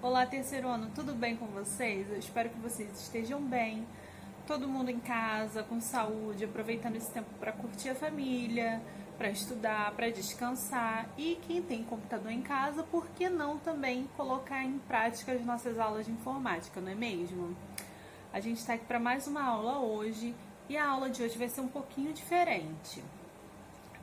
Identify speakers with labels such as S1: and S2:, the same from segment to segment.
S1: Olá, terceiro ano, tudo bem com vocês? Eu espero que vocês estejam bem. Todo mundo em casa, com saúde, aproveitando esse tempo para curtir a família, para estudar, para descansar. E quem tem computador em casa, por que não também colocar em prática as nossas aulas de informática, não é mesmo? A gente está aqui para mais uma aula hoje e a aula de hoje vai ser um pouquinho diferente.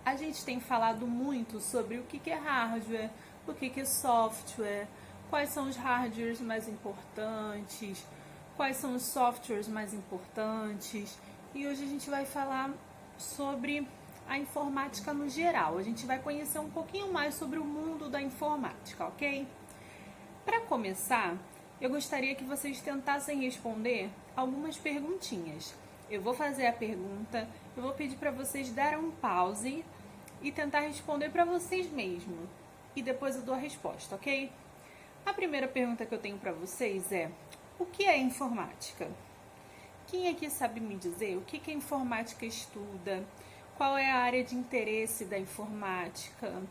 S1: A gente tem falado muito sobre o que é hardware, o que é software, quais são os hardwares mais importantes, quais são os softwares mais importantes. E hoje a gente vai falar sobre a informática no geral. A gente vai conhecer um pouquinho mais sobre o mundo da informática, ok? Para começar, eu gostaria que vocês tentassem responder algumas perguntinhas. Eu vou fazer a pergunta, eu vou pedir para vocês darem um pause e tentar responder para vocês mesmos. E depois eu dou a resposta, ok? A primeira pergunta que eu tenho para vocês é: o que é informática? Quem aqui sabe me dizer o que a informática estuda? Qual é a área de interesse da informática?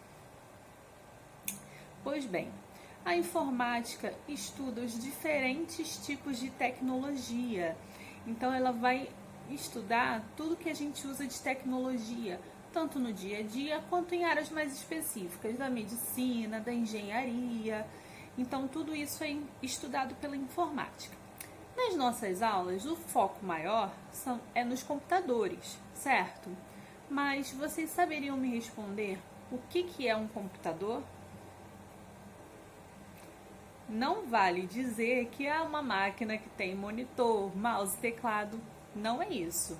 S1: Pois bem, a informática estuda os diferentes tipos de tecnologia. Então, ela vai estudar tudo que a gente usa de tecnologia, tanto no dia a dia quanto em áreas mais específicas, da medicina, da engenharia. Então, tudo isso é estudado pela informática. Nas nossas aulas, o foco maior é nos computadores, certo? Mas vocês saberiam me responder o que é um computador? Não vale dizer que é uma máquina que tem monitor, mouse, teclado. Não é isso.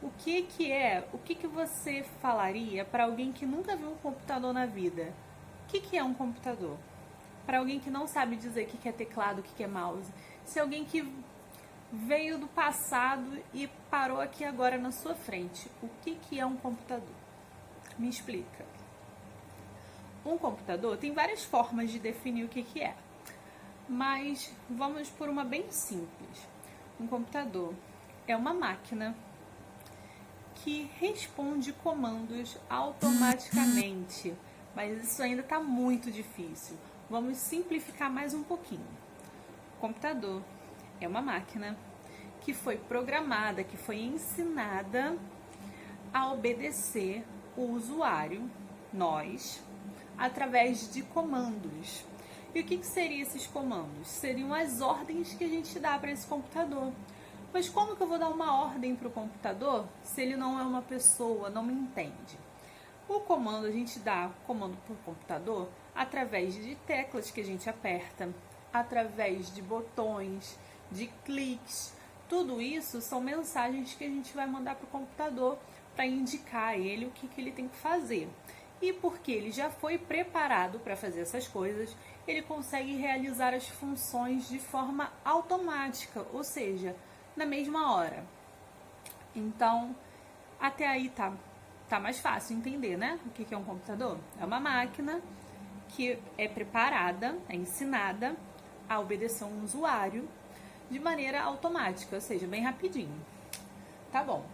S1: O que você falaria para alguém que nunca viu um computador na vida? O que é um computador? Para alguém que não sabe dizer o que é teclado, o que é mouse. Se alguém que veio do passado e parou aqui agora na sua frente, o que é um computador? Me explica. Um computador tem várias formas de definir o que é. Mas vamos por uma bem simples. Um computador é uma máquina que responde comandos automaticamente. Mas isso ainda está muito difícil. Vamos simplificar mais um pouquinho. O computador é uma máquina que foi programada, que foi ensinada a obedecer o usuário, nós, através de comandos. E o que seriam esses comandos? Seriam as ordens que a gente dá para esse computador. Mas como que eu vou dar uma ordem para o computador se ele não é uma pessoa, não me entende? O comando, a gente dá comando para o computador através de teclas que a gente aperta, através de botões, de cliques. Tudo isso são mensagens que a gente vai mandar para o computador para indicar a ele o que ele tem que fazer. E porque ele já foi preparado para fazer essas coisas, ele consegue realizar as funções de forma automática, ou seja, na mesma hora. Então, até aí tá mais fácil entender, né? O que é um computador? É uma máquina que é preparada, é ensinada a obedecer um usuário de maneira automática, ou seja, bem rapidinho. Tá bom.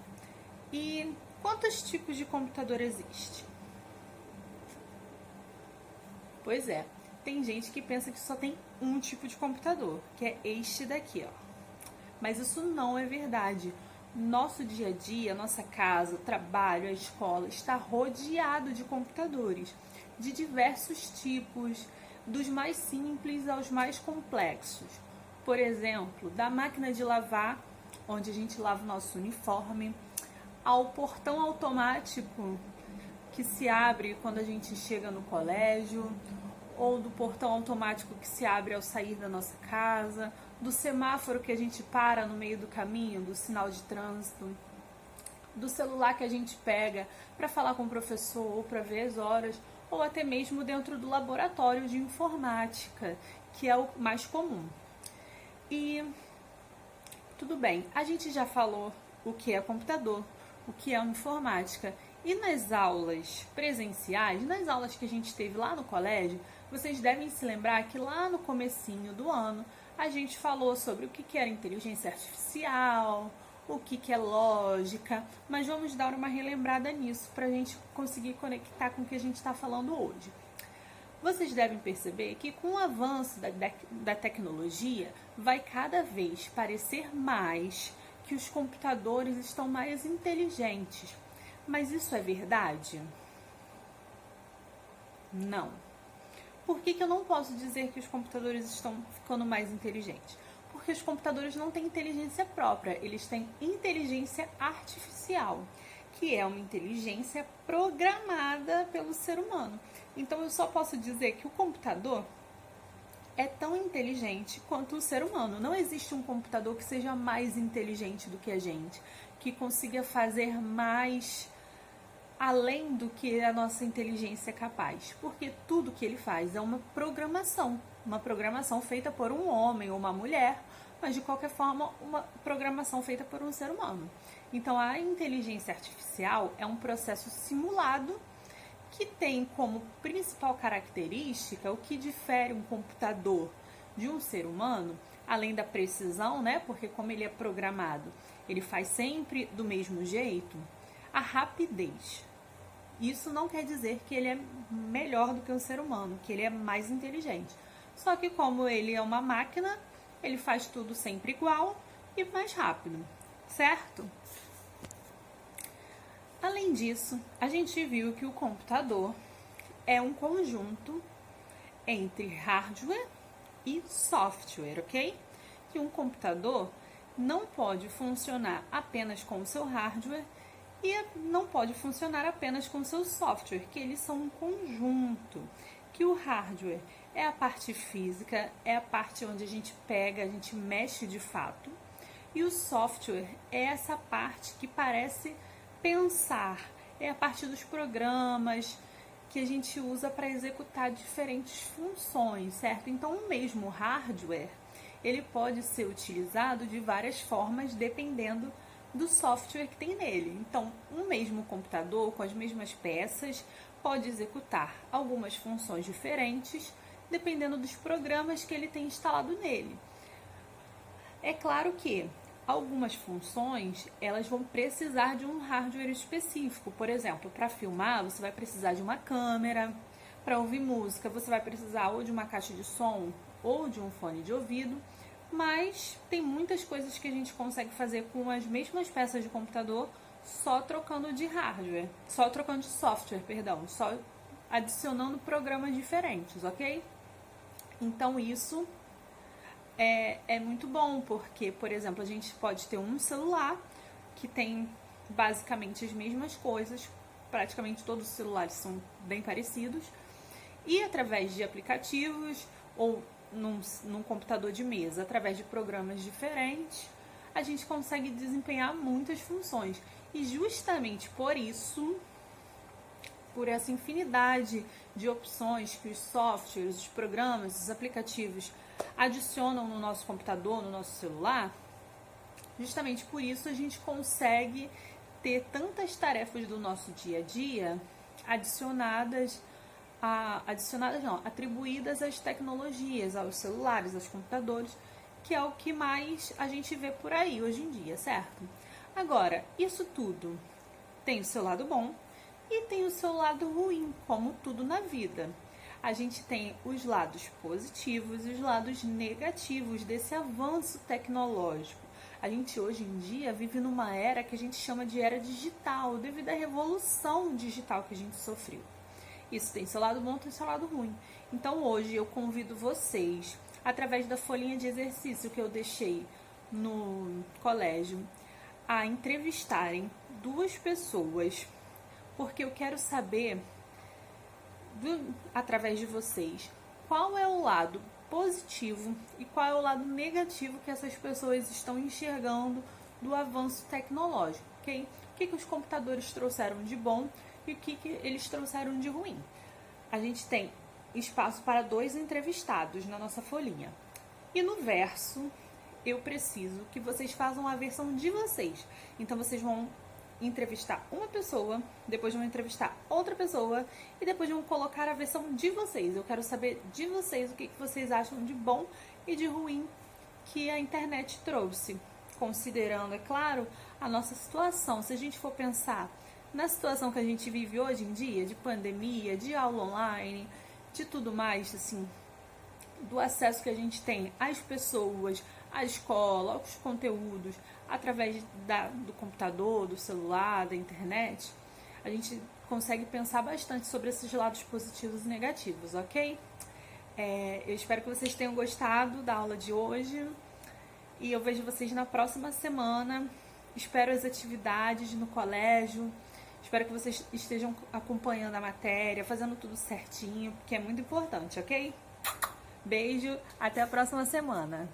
S1: E quantos tipos de computador existe? Pois é, tem gente que pensa que só tem um tipo de computador, que é este daqui, ó. Mas isso não é verdade. Nosso dia a dia, nossa casa, o trabalho, a escola está rodeado de computadores, de diversos tipos, dos mais simples aos mais complexos. Por exemplo, da máquina de lavar, onde a gente lava o nosso uniforme, ao portão automático que se abre quando a gente chega no colégio, ou do portão automático que se abre ao sair da nossa casa, do semáforo que a gente para no meio do caminho, do sinal de trânsito, do celular que a gente pega para falar com o professor ou para ver as horas, ou até mesmo dentro do laboratório de informática, que é o mais comum. E tudo bem, a gente já falou o que é computador, o que é informática. E nas aulas presenciais, nas aulas que a gente teve lá no colégio, vocês devem se lembrar que lá no comecinho do ano a gente falou sobre o que era inteligência artificial, o que é lógica, mas vamos dar uma relembrada nisso para a gente conseguir conectar com o que a gente está falando hoje. Vocês devem perceber que com o avanço da tecnologia, vai cada vez parecer mais que os computadores estão mais inteligentes. Mas isso é verdade? Não. Por que eu não posso dizer que os computadores estão ficando mais inteligentes? Porque os computadores não têm inteligência própria, eles têm inteligência artificial, que é uma inteligência programada pelo ser humano. Então eu só posso dizer que o computador é tão inteligente quanto o ser humano. Não existe um computador que seja mais inteligente do que a gente, que consiga fazer mais além do que a nossa inteligência é capaz, porque tudo que ele faz é uma programação feita por um homem ou uma mulher, mas de qualquer forma uma programação feita por um ser humano. Então a inteligência artificial é um processo simulado que tem como principal característica o que difere um computador de um ser humano, além da precisão, né? Porque como ele é programado, ele faz sempre do mesmo jeito, a rapidez. Isso não quer dizer que ele é melhor do que um ser humano, que ele é mais inteligente. Só que como ele é uma máquina, ele faz tudo sempre igual e mais rápido, certo? Além disso, a gente viu que o computador é um conjunto entre hardware e software, ok? Que um computador não pode funcionar apenas com o seu hardware e não pode funcionar apenas com o seu software, que eles são um conjunto. Que o hardware é a parte física, é a parte onde a gente pega, a gente mexe de fato. E o software é essa parte que parece pensar, é a parte dos programas que a gente usa para executar diferentes funções, certo? Então, o mesmo hardware, ele pode ser utilizado de várias formas, dependendo do software que tem nele. Então, um mesmo computador, com as mesmas peças, pode executar algumas funções diferentes, dependendo dos programas que ele tem instalado nele. É claro que algumas funções, elas vão precisar de um hardware específico. Por exemplo, para filmar, você vai precisar de uma câmera. Para ouvir música, você vai precisar ou de uma caixa de som ou de um fone de ouvido. Mas tem muitas coisas que a gente consegue fazer com as mesmas peças de computador, só trocando de hardware, só trocando de software, perdão, só adicionando programas diferentes, ok? Então isso é muito bom, porque, por exemplo, a gente pode ter um celular que tem basicamente as mesmas coisas, praticamente todos os celulares são bem parecidos, e através de aplicativos ou num computador de mesa, através de programas diferentes, a gente consegue desempenhar muitas funções. E justamente por isso, por essa infinidade de opções que os softwares, os programas, os aplicativos adicionam no nosso computador, no nosso celular, justamente por isso a gente consegue ter tantas tarefas do nosso dia a dia atribuídas às tecnologias, aos celulares, aos computadores, que é o que mais a gente vê por aí hoje em dia, certo? Agora, isso tudo tem o seu lado bom e tem o seu lado ruim, como tudo na vida. A gente tem os lados positivos e os lados negativos desse avanço tecnológico. A gente hoje em dia vive numa era que a gente chama de era digital, devido à revolução digital que a gente sofreu. Isso tem seu lado bom, tem seu lado ruim. Então hoje eu convido vocês, através da folhinha de exercício que eu deixei no colégio, a entrevistarem 2 pessoas, porque eu quero saber, através de vocês, qual é o lado positivo e qual é o lado negativo que essas pessoas estão enxergando do avanço tecnológico, ok? O que os computadores trouxeram de bom e o que eles trouxeram de ruim. A gente tem espaço para 2 entrevistados na nossa folhinha. E no verso, eu preciso que vocês façam a versão de vocês. Então, vocês vão entrevistar uma pessoa, depois vão entrevistar outra pessoa e depois vão colocar a versão de vocês. Eu quero saber de vocês o que vocês acham de bom e de ruim que a internet trouxe. Considerando, é claro, a nossa situação. Se a gente for pensar na situação que a gente vive hoje em dia, de pandemia, de aula online, de tudo mais, assim, do acesso que a gente tem às pessoas, à escola, aos conteúdos, através do computador, do celular, da internet, a gente consegue pensar bastante sobre esses lados positivos e negativos, ok? Eu espero que vocês tenham gostado da aula de hoje e eu vejo vocês na próxima semana. Espero as atividades no colégio, espero que vocês estejam acompanhando a matéria, fazendo tudo certinho, porque é muito importante, ok? Beijo, até a próxima semana.